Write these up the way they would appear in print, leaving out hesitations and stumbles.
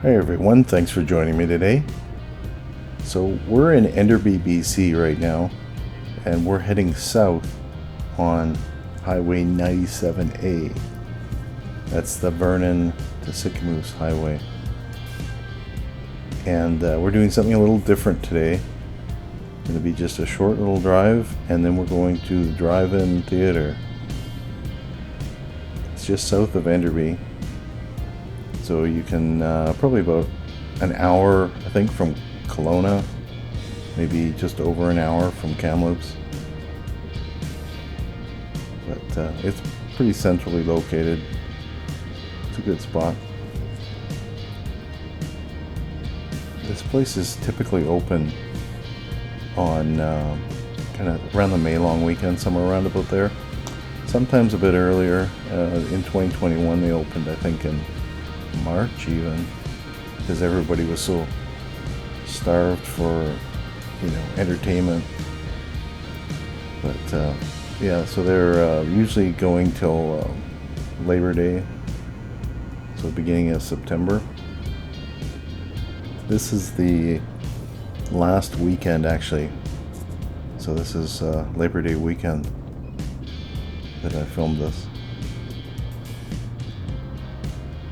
Hi everyone, thanks for joining me today. So we're in Enderby, BC right now, and we're heading south on Highway 97A. That's the Vernon to Sicamous Highway. And we're doing something a little different today. It's going to be just a short little drive, and then we're going to the Drive-In Theater. It's just south of Enderby. So you can probably about an hour, I think, from Kelowna, maybe just over an hour from Kamloops. But it's pretty centrally located. It's a good spot. This place is typically open on kind of around the May long weekend, somewhere around about there. Sometimes a bit earlier. In 2021 they opened, I think, in March even, because everybody was so starved for, entertainment. But yeah, so they're usually going till Labor Day, so beginning of September. This is the last weekend actually, so this is Labor Day weekend that I filmed this.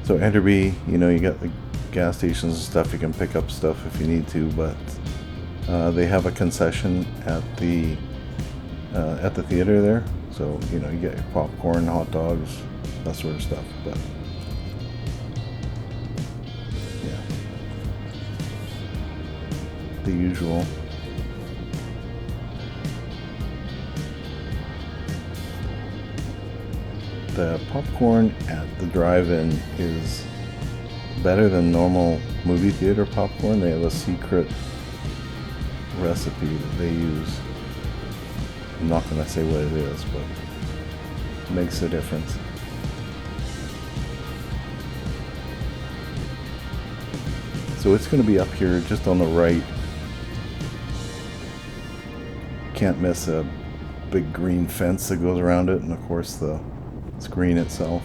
So Enderby, you got the gas stations and stuff. You can pick up stuff if you need to, but they have a concession at the theater there. So you get your popcorn, hot dogs, that sort of stuff. But yeah, the usual. The popcorn at the drive-in is better than normal movie theater popcorn. They have a secret recipe that they use. I'm not going to say what it is, but it makes a difference. So it's going to be up here just on the right. Can't miss a big green fence that goes around it, and of course the screen itself.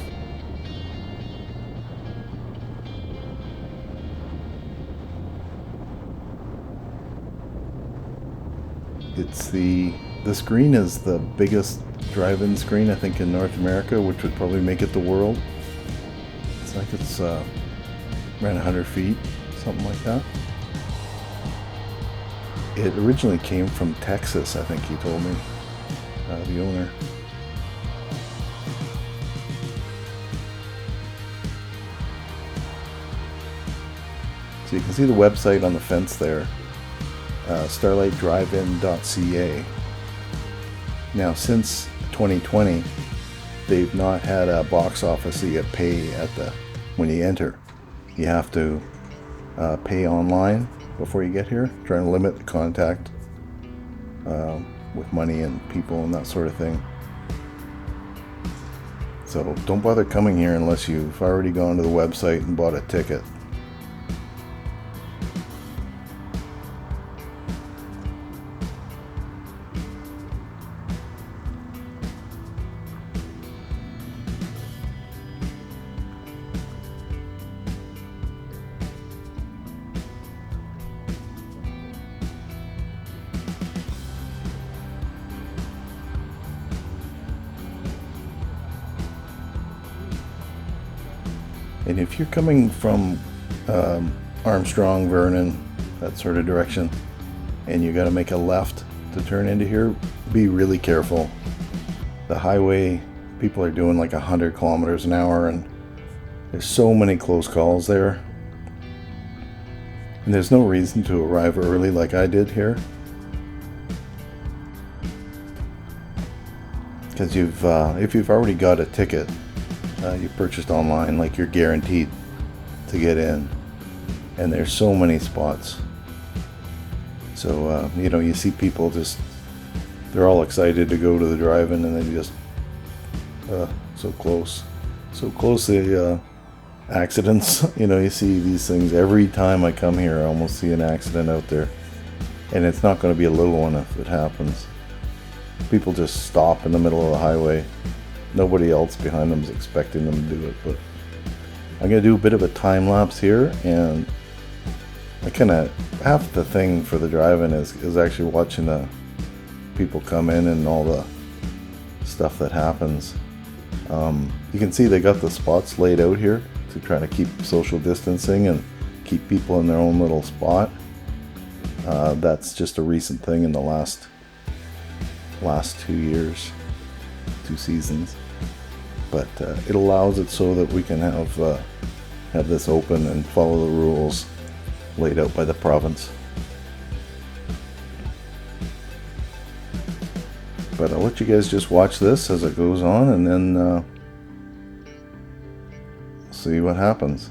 The screen is the biggest drive-in screen I think in North America, which would probably make it the world. It's like it's around 100 feet, something like that. It originally came from Texas, I think he told me, the owner. So you can see the website on the fence there, Starlight Drive-In.ca. Now, since 2020, they've not had a box office that you pay when you enter. You have to pay online before you get here, trying to limit the contact with money and people and that sort of thing. So don't bother coming here unless you've already gone to the website and bought a ticket. And if you're coming from Armstrong, Vernon, that sort of direction, and you got to make a left to turn into here, be really careful. The highway, people are doing like 100 kilometers an hour, and there's so many close calls there. And there's no reason to arrive early like I did here, because if you've already got a ticket you purchased online, like, you're guaranteed to get in, and there's so many spots. So you see people they're all excited to go to the drive-in, and they just so close the accidents. You see these things every time I come here. I almost see an accident out there, and it's not going to be a little one if it happens. People just stop in the middle of the highway. Nobody else behind them is expecting them to do it, but I'm going to do a bit of a time lapse here, and I kind of, half the thing for the drive-in is actually watching the people come in and all the stuff that happens. You can see they got the spots laid out here to try to keep social distancing and keep people in their own little spot. That's just a recent thing in the last 2 years, 2 seasons. But it allows it so that we can have this open and follow the rules laid out by the province. But I'll let you guys just watch this as it goes on, and then see what happens.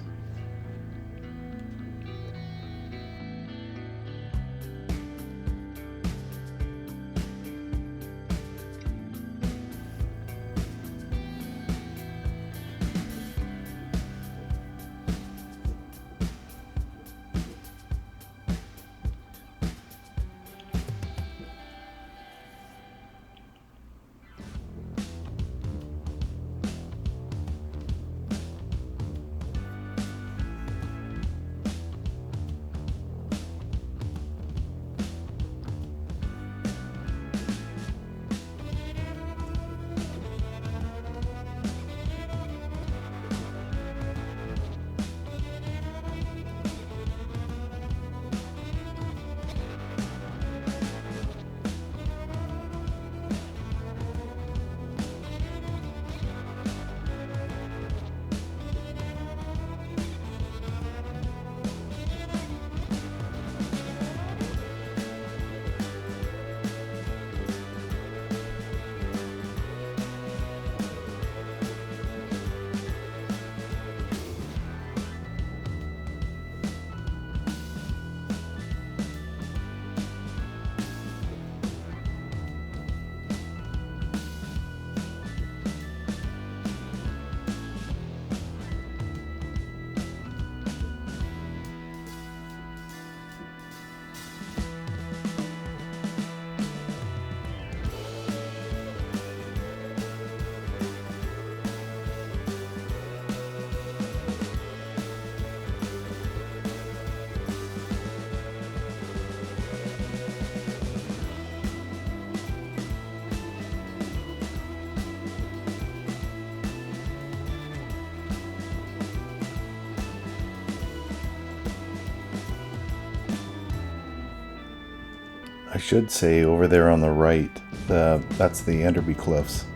I should say over there on the right, that's the Enderby Cliffs.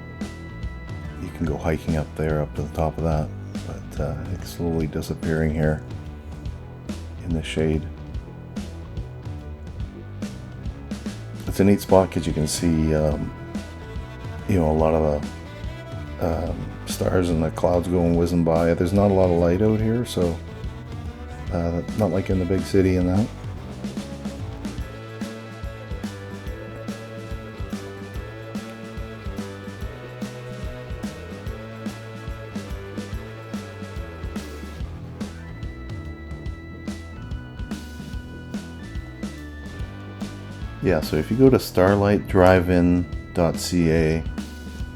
You can go hiking up there, up to the top of that, but it's slowly disappearing here in the shade. It's a neat spot because you can see, a lot of the stars and the clouds going whizzing by. There's not a lot of light out here, so not like in the big city and that. Yeah, so if you go to Starlight Drive-In.ca,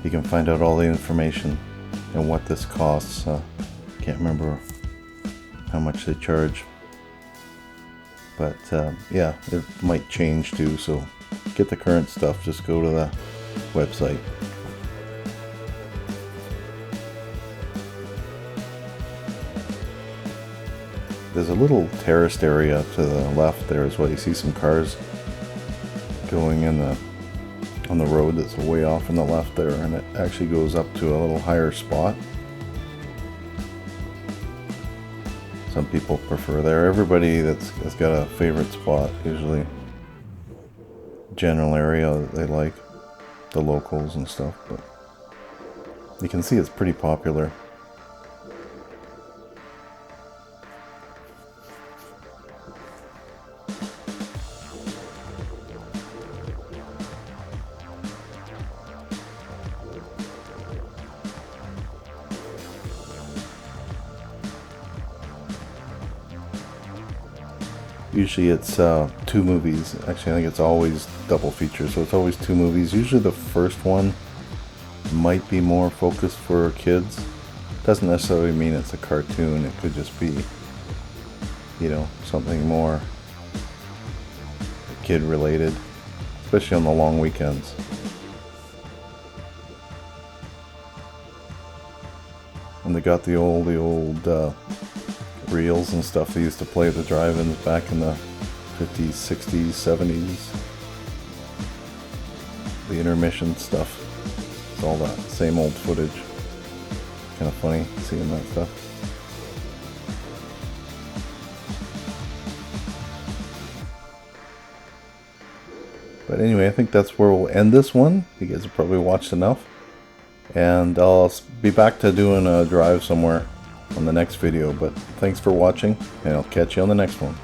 you can find out all the information and what this costs. Can't remember how much they charge, but yeah, it might change too, so get the current stuff. Just go to the website. There's a little terraced area to the left there as well. You see some cars going on the road that's way off in the left there, and it actually goes up to a little higher spot. Some people prefer there. Everybody that's got a favorite spot, usually general area that they like, the locals and stuff, but you can see it's pretty popular. Usually it's 2 movies. Actually, I think it's always double feature, so it's always 2 movies. Usually the first one might be more focused for kids, Doesn't necessarily mean it's a cartoon. It could just be, you know, something more kid related, especially on the long weekends. And they got the old reels and stuff they used to play at the drive-ins back in the 50s, 60s, 70s. The intermission stuff. It's all that same old footage. Kind of funny seeing that stuff. But anyway, I think that's where we'll end this one. You guys have probably watched enough. And I'll be back to doing a drive somewhere on the next video. But thanks for watching, and I'll catch you on the next one.